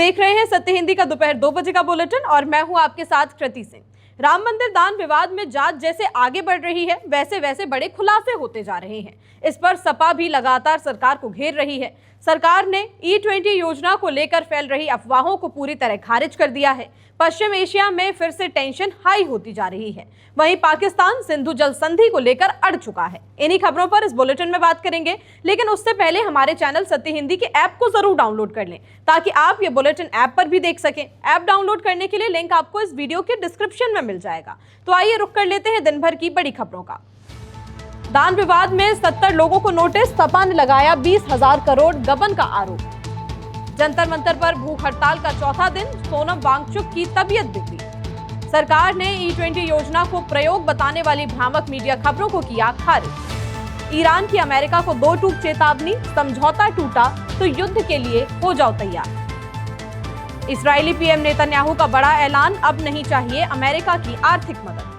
देख रहे हैं सत्य हिंदी का दोपहर 2 बजे का बुलेटिन और मैं हूं आपके साथ कृति सिंह। राम मंदिर दान विवाद में जांच जैसे आगे बढ़ रही है वैसे वैसे बड़े खुलासे होते जा रहे हैं। इस पर सपा भी लगातार सरकार को घेर रही है। सरकार ने E20 योजना को लेकर फैल रही अफवाहों को पूरी तरह खारिज कर दिया है। पश्चिम एशिया में फिर से टेंशन हाई होती जा रही है। वहीं पाकिस्तान सिंधु जल संधि को लेकर अड़ चुका है। इन्हीं खबरों पर इस बुलेटिन में बात करेंगे, लेकिन उससे पहले हमारे चैनल सत्य हिंदी के ऐप को जरूर डाउनलोड कर लें ताकि आप ये बुलेटिन ऐप पर भी देख सकें। ऐप डाउनलोड करने के लिए लिंक आपको इस वीडियो के डिस्क्रिप्शन में मिल जाएगा। तो आइए रुक कर लेते हैं दिन भर की बड़ी खबरों का। दान विवाद में 70 लोगों को नोटिस, सपा ने लगाया 20,000 करोड़ गबन का आरोप। जंतर मंतर पर भूख हड़ताल का चौथा दिन, सोनम वांगचुक की तबीयत बिगड़ी। सरकार ने E20 योजना को प्रयोग बताने वाली भ्रामक मीडिया खबरों को किया खारिज। ईरान की अमेरिका को 2 टूक चेतावनी, समझौता टूटा तो युद्ध के लिए हो जाओ तैयार। इस्राएली पीएम नेतन्याहू का बड़ा ऐलान, अब नहीं चाहिए अमेरिका की आर्थिक मदद।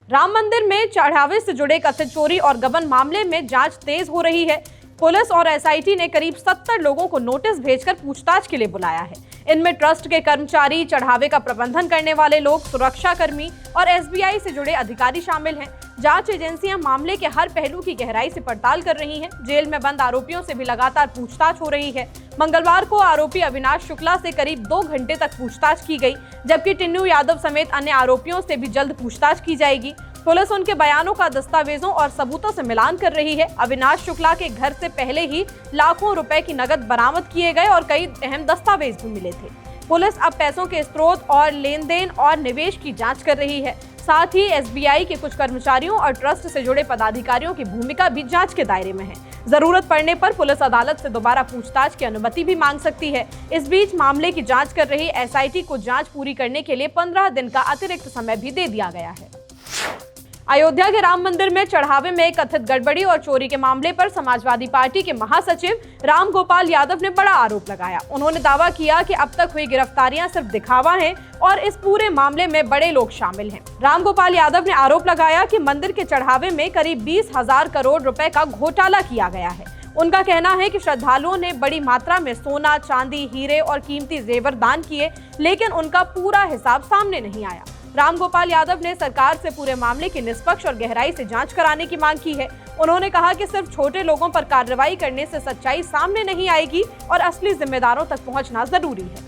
राम मंदिर में चढ़ावे से जुड़े कथित चोरी और गबन मामले में जांच तेज हो रही है। पुलिस और SIT ने करीब 70 लोगों को नोटिस भेजकर पूछताछ के लिए बुलाया है। इनमें ट्रस्ट के कर्मचारी, चढ़ावे का प्रबंधन करने वाले लोग, सुरक्षा कर्मी और SBI से जुड़े अधिकारी शामिल हैं। जांच एजेंसियां मामले के हर पहलू की गहराई से पड़ताल कर रही हैं। जेल में बंद आरोपियों से भी लगातार पूछताछ हो रही है। मंगलवार को आरोपी अविनाश शुक्ला से करीब 2 घंटे तक पूछताछ की गई, जबकि टिन्नू यादव समेत अन्य आरोपियों से भी जल्द पूछताछ की जाएगी। पुलिस उनके बयानों का दस्तावेजों और सबूतों से मिलान कर रही है। अविनाश शुक्ला के घर से पहले ही लाखों रुपए की नकद बरामद किए गए और कई अहम दस्तावेज भी मिले थे। पुलिस अब पैसों के स्रोत और लेन देन और निवेश की जांच कर रही है। साथ ही SBI के कुछ कर्मचारियों और ट्रस्ट से जुड़े पदाधिकारियों की भूमिका भी जांच के दायरे में है। जरूरत पड़ने पर पुलिस अदालत से दोबारा पूछताछ की अनुमति भी मांग सकती है। इस बीच मामले की जांच कर रही SIT को जांच पूरी करने के लिए 15 दिन का अतिरिक्त समय भी दे दिया गया है। अयोध्या के राम मंदिर में चढ़ावे में कथित गड़बड़ी और चोरी के मामले पर समाजवादी पार्टी के महासचिव राम गोपाल यादव ने बड़ा आरोप लगाया। उन्होंने दावा किया कि अब तक हुई गिरफ्तारियां सिर्फ दिखावा है और इस पूरे मामले में बड़े लोग शामिल हैं। राम गोपाल यादव ने आरोप लगाया कि मंदिर के चढ़ावे में करीब 20,000 करोड़ रुपए का घोटाला किया गया है। उनका कहना है कि श्रद्धालुओं ने बड़ी मात्रा में सोना, चांदी, हीरे और कीमती जेवर दान किए, लेकिन उनका पूरा हिसाब सामने नहीं आया। राम गोपाल यादव ने सरकार से पूरे मामले की निष्पक्ष और गहराई से जांच कराने की मांग की है। उन्होंने कहा कि सिर्फ छोटे लोगों पर कार्रवाई करने से सच्चाई सामने नहीं आएगी और असली जिम्मेदारों तक पहुंचना जरूरी है।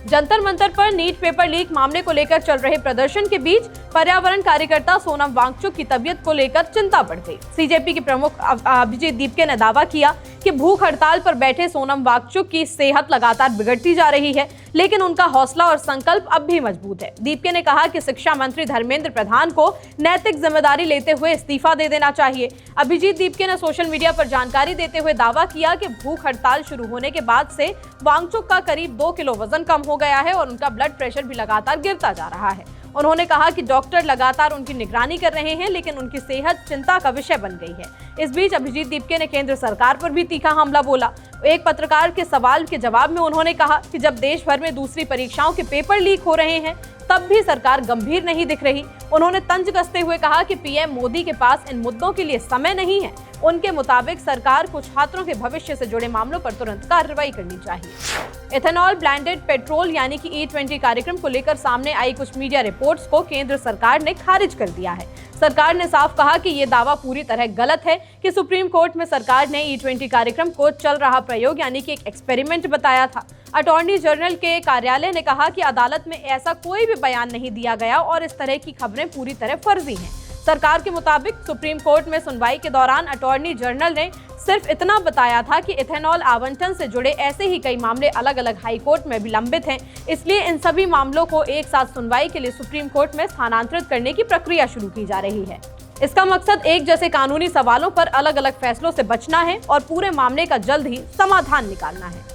जंतर मंतर पर नीट पेपर लीक मामले को लेकर चल रहे प्रदर्शन के बीच पर्यावरण कार्यकर्ता सोनम वांगचुक की तबीयत को लेकर चिंता बढ़ गई। CJP के प्रमुख अभिजीत दीपके ने दावा किया कि भूख हड़ताल पर बैठे सोनम वांगचुक की सेहत लगातार बिगड़ती जा रही है, लेकिन उनका हौसला और संकल्प अब भी मजबूत है। दीपके ने कहा कि शिक्षा मंत्री धर्मेंद्र प्रधान को नैतिक जिम्मेदारी लेते हुए इस्तीफा दे देना चाहिए। अभिजीत दीपके ने सोशल मीडिया पर जानकारी देते हुए दावा किया कि भूख हड़ताल शुरू होने के बाद से वांगचुक का करीब 2 किलो वजन कम हो गया है और उनका ब्लड प्रेशर भी लगातार गिरता जा रहा है। उन्होंने कहा कि डॉक्टर लगातार उनकी निगरानी कर रहे हैं, लेकिन उनकी सेहत चिंता का विषय बन गई है। इस बीच अभिजीत दीपके ने केंद्र सरकार पर भी तीखा हमला बोला। एक पत्रकार के सवाल के जवाब में उन्होंने कहा कि जब देश भर में दूसरी परीक्षाओं के पेपर लीक हो रहे हैं, तब भी सरकार गंभीर नहीं दिख रही। उन्होंने तंज कसते हुए कहा कि PM मोदी के पास इन मुद्दों के लिए समय नहीं है। उनके मुताबिक सरकार को छात्रों के भविष्य से जुड़े मामलों पर तुरंत कार्रवाई करनी चाहिए। इथेनॉल ब्लेंडेड पेट्रोल यानी कि E20 कार्यक्रम को लेकर सामने आई कुछ मीडिया रिपोर्ट्स को केंद्र सरकार ने खारिज कर दिया है। सरकार ने साफ कहा कि ये दावा पूरी तरह गलत है कि सुप्रीम कोर्ट में सरकार ने E20 कार्यक्रम को चल रहा प्रयोग यानी कि एक एक्सपेरिमेंट बताया था। अटॉर्नी जनरल के कार्यालय ने कहा कि अदालत में ऐसा कोई भी बयान नहीं दिया गया और इस तरह की खबरें पूरी तरह फर्जी हैं। सरकार के मुताबिक सुप्रीम कोर्ट में सुनवाई के दौरान अटॉर्नी जनरल ने सिर्फ इतना बताया था कि इथेनॉल आवंटन से जुड़े ऐसे ही कई मामले अलग अलग हाई कोर्ट में भी लंबित हैं, इसलिए इन सभी मामलों को एक साथ सुनवाई के लिए सुप्रीम कोर्ट में स्थानांतरित करने की प्रक्रिया शुरू की जा रही है। इसका मकसद एक जैसे कानूनी सवालों पर अलग अलग फैसलों से बचना है और पूरे मामले का जल्द ही समाधान निकालना है।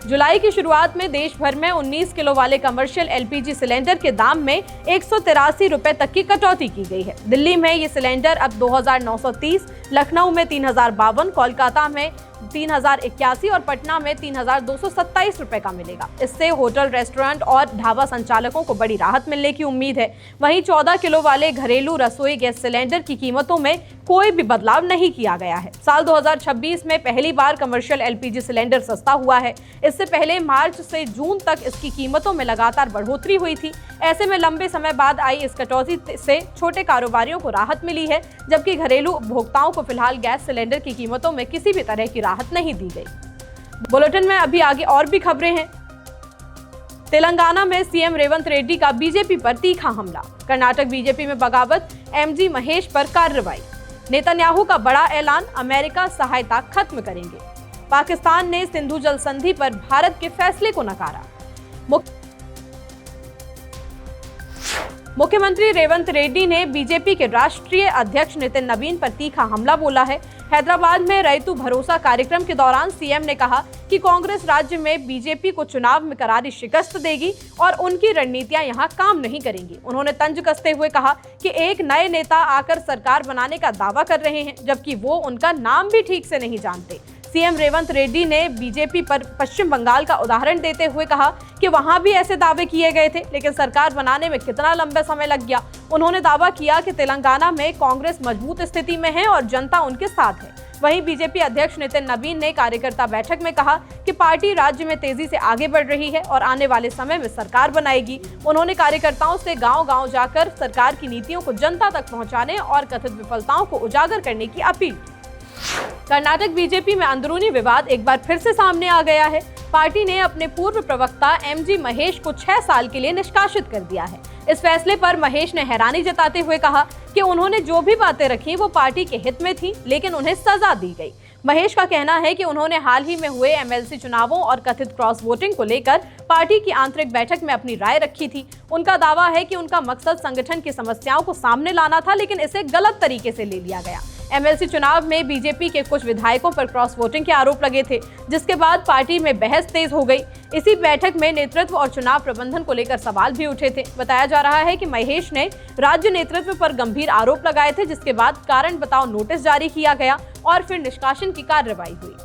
जुलाई की शुरुआत में देश भर में 19 किलो वाले कमर्शियल LPG सिलेंडर के दाम में 183 रुपए तक की कटौती की गई है। दिल्ली में ये सिलेंडर अब 2,930, लखनऊ में 3,052, कोलकाता में 3081 और पटना में 3227 रुपए का मिलेगा। इससे होटल, रेस्टोरेंट और ढाबा संचालकों को बड़ी राहत मिलने की उम्मीद है। वहीं 14 किलो वाले घरेलू रसोई गैस सिलेंडर की कीमतों में कोई भी बदलाव नहीं किया गया है। साल 2026 में पहली बार कमर्शियल एलपीजी सिलेंडर सस्ता हुआ है। इससे पहले मार्च से जून तक इसकी कीमतों में लगातार बढ़ोतरी हुई थी। ऐसे में लंबे समय बाद आई इस कटौती से छोटे कारोबारियों को राहत मिली है, जबकि घरेलू उपभोक्ताओं को फिलहाल गैस सिलेंडर की कीमतों में किसी भी तरह की राहत नहीं दी गई। बुलेटिन में अभी आगे और भी खबरें हैं। तेलंगाना में सीएम रेवंत रेड्डी का बीजेपी पर तीखा हमला। कर्नाटक बीजेपी में बगावत, एमजी महेश पर कार्रवाई। नेतन्याहू का बड़ा ऐलान, अमेरिका सहायता खत्म करेंगे। पाकिस्तान ने सिंधु जल संधि पर भारत के फैसले को नकारा। मुख्यमंत्री रेवंत रेड्डी ने बीजेपी के राष्ट्रीय अध्यक्ष नितिन नवीन पर तीखा हमला बोला है। हैदराबाद में रैतु भरोसा कार्यक्रम के दौरान सीएम ने कहा कि कांग्रेस राज्य में बीजेपी को चुनाव में करारी शिकस्त देगी और उनकी रणनीतियां यहां काम नहीं करेंगी। उन्होंने तंज कसते हुए कहा कि एक नए नेता आकर सरकार बनाने का दावा कर रहे हैं, जबकि वो उनका नाम भी ठीक से नहीं जानते। सीएम रेवंत रेड्डी ने बीजेपी पर पश्चिम बंगाल का उदाहरण देते हुए कहा कि वहां भी ऐसे दावे किए गए थे, लेकिन सरकार बनाने में कितना लंबा समय लग गया। उन्होंने दावा किया कि तेलंगाना में कांग्रेस मजबूत स्थिति में है और जनता उनके साथ है। वहीं बीजेपी अध्यक्ष नितिन नवीन ने कार्यकर्ता बैठक में कहा कि पार्टी राज्य में तेजी से आगे बढ़ रही है और आने वाले समय में सरकार बनाएगी। उन्होंने कार्यकर्ताओं से गांव-गांव जाकर सरकार की नीतियों को जनता तक पहुंचाने और कथित विफलताओं को उजागर करने की अपील की। कर्नाटक बीजेपी में अंदरूनी विवाद एक बार फिर से सामने आ गया है। पार्टी ने अपने पूर्व प्रवक्ता एमजी महेश को 6 साल के लिए निष्कासित कर दिया है। इस फैसले पर महेश ने हैरानी जताते हुए कहा कि उन्होंने जो भी बातें रखी वो पार्टी के हित में थी, लेकिन उन्हें सजा दी गई। महेश का कहना है कि उन्होंने हाल ही में हुए एमएलसी चुनावों और कथित क्रॉस वोटिंग को लेकर पार्टी की आंतरिक बैठक में अपनी राय रखी थी। उनका दावा है कि उनका मकसद संगठन की समस्याओं को सामने लाना था, लेकिन इसे गलत तरीके से ले लिया गया। एमएलसी चुनाव में बीजेपी के कुछ विधायकों पर क्रॉस वोटिंग के आरोप लगे थे, जिसके बाद पार्टी में बहस तेज हो गई। इसी बैठक में नेतृत्व और चुनाव प्रबंधन को लेकर सवाल भी उठे थे। बताया जा रहा है कि महेश ने राज्य नेतृत्व पर गंभीर आरोप लगाए थे, जिसके बाद कारण बताओ नोटिस जारी किया गया और फिर निष्कासन की कार्रवाई हुई।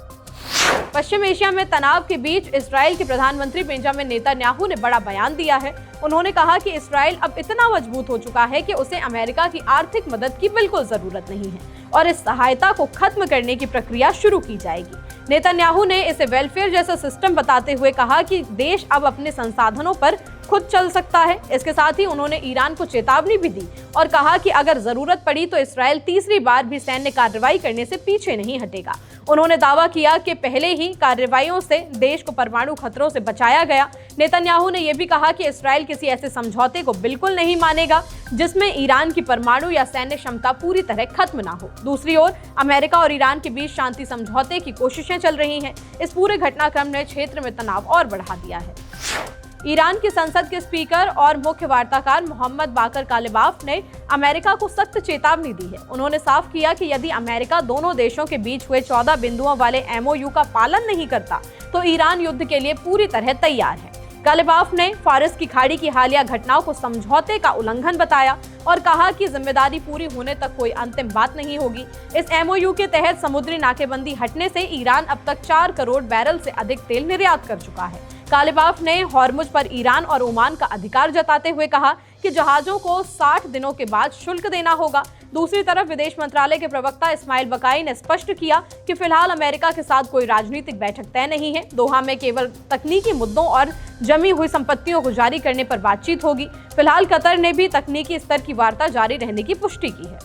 पश्चिम एशिया में तनाव के बीच इस्राएल के प्रधानमंत्री बेंजामिन नेतन्याहू ने बड़ा बयान दिया है। उन्होंने कहा कि इस्राएल अब इतना मजबूत हो चुका है कि उसे अमेरिका की आर्थिक मदद की बिल्कुल जरूरत नहीं है और इस सहायता को खत्म करने की प्रक्रिया शुरू की जाएगी। नेतन्याहू ने इसे वेलफेयर जैसा सिस्टम बताते हुए कहा कि देश अब अपने संसाधनों पर खुद चल सकता है। इसके साथ ही उन्होंने ईरान को चेतावनी भी दी और कहा कि अगर जरूरत पड़ी तो इस्राएल तीसरी बार भी सैन्य कार्रवाई करने से पीछे नहीं हटेगा। उन्होंने दावा किया कि पहले ही कार्रवाइयों से देश को परमाणु खतरों से बचाया गया। नेतन्याहू ने यह भी कहा कि इस्राएल किसी ऐसे समझौते को बिल्कुल नहीं मानेगा जिसमें ईरान की परमाणु या सैन्य क्षमता पूरी तरह खत्म ना हो। दूसरी ओर अमेरिका और ईरान के बीच शांति समझौते की कोशिशें चल रही हैं। इस पूरे घटनाक्रम ने क्षेत्र में तनाव और बढ़ा दिया है। ईरान की संसद के स्पीकर और मुख्य वार्ताकार मोहम्मद बाकर कालिबाफ ने अमेरिका को सख्त चेतावनी दी है। उन्होंने साफ किया कि यदि अमेरिका दोनों देशों के बीच हुए 14 बिंदुओं वाले एमओयू का पालन नहीं करता तो ईरान युद्ध के लिए पूरी तरह तैयार है। कालिबाफ ने फारस की खाड़ी की हालिया घटनाओं को समझौते का उल्लंघन बताया और कहा कि जिम्मेदारी पूरी होने तक कोई अंतिम बात नहीं होगी। इस एमओयू के तहत समुद्री नाकेबंदी हटने से ईरान अब तक 4 करोड़ बैरल से अधिक तेल निर्यात कर चुका है। कालिबाफ ने हॉर्मुज पर ईरान और ओमान का अधिकार जताते हुए कहा कि जहाजों को 60 दिनों के बाद शुल्क देना होगा। दूसरी तरफ विदेश मंत्रालय के प्रवक्ता इस्माइल बकाई ने स्पष्ट किया कि फिलहाल अमेरिका के साथ कोई राजनीतिक बैठक तय नहीं है। दोहा में केवल तकनीकी मुद्दों और जमी हुई संपत्तियों को जारी करने पर बातचीत होगी। फिलहाल कतर ने भी तकनीकी स्तर की वार्ता जारी रहने की पुष्टि की है।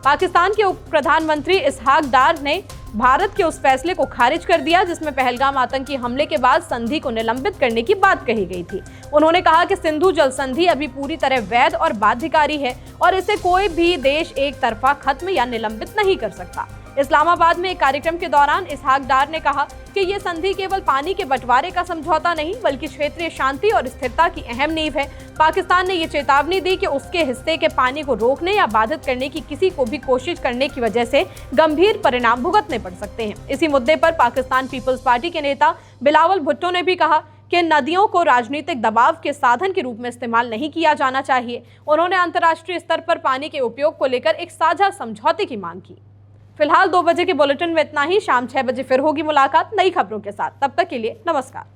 पाकिस्तान के उप प्रधानमंत्री इसहाक डार ने भारत के उस फैसले को खारिज कर दिया जिसमें पहलगाम आतंकी हमले के बाद संधि को निलंबित करने की बात कही गई थी। उन्होंने कहा कि सिंधु जल संधि अभी पूरी तरह वैध और बाध्यकारी है और इसे कोई भी देश एक तरफा खत्म या निलंबित नहीं कर सकता। इस्लामाबाद में एक कार्यक्रम के दौरान इसहाक डार ने कहा कि ये संधि केवल पानी के बंटवारे का समझौता नहीं बल्कि क्षेत्रीय शांति और स्थिरता की अहम नींव है। पाकिस्तान ने ये चेतावनी दी कि उसके हिस्से के पानी को रोकने या बाधित करने की किसी को भी कोशिश करने की वजह से गंभीर परिणाम भुगतने पड़ सकते हैं। इसी मुद्दे पर पाकिस्तान पीपल्स पार्टी के नेता बिलावल भुट्टो ने भी कहा कि नदियों को राजनीतिक दबाव के साधन के रूप में इस्तेमाल नहीं किया जाना चाहिए। उन्होंने अंतर्राष्ट्रीय स्तर पर पानी के उपयोग को लेकर एक साझा समझौते की मांग की। फिलहाल 2 बजे के बुलेटिन में इतना ही। शाम 6 बजे फिर होगी मुलाकात नई खबरों के साथ। तब तक के लिए नमस्कार।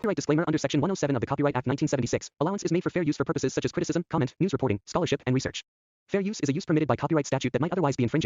Copyright disclaimer under Section 107 of the Copyright Act 1976. Allowance is made for fair use for purposes such as criticism, comment, news reporting, scholarship, and research. Fair use is a use permitted by copyright statute that might otherwise be infringing.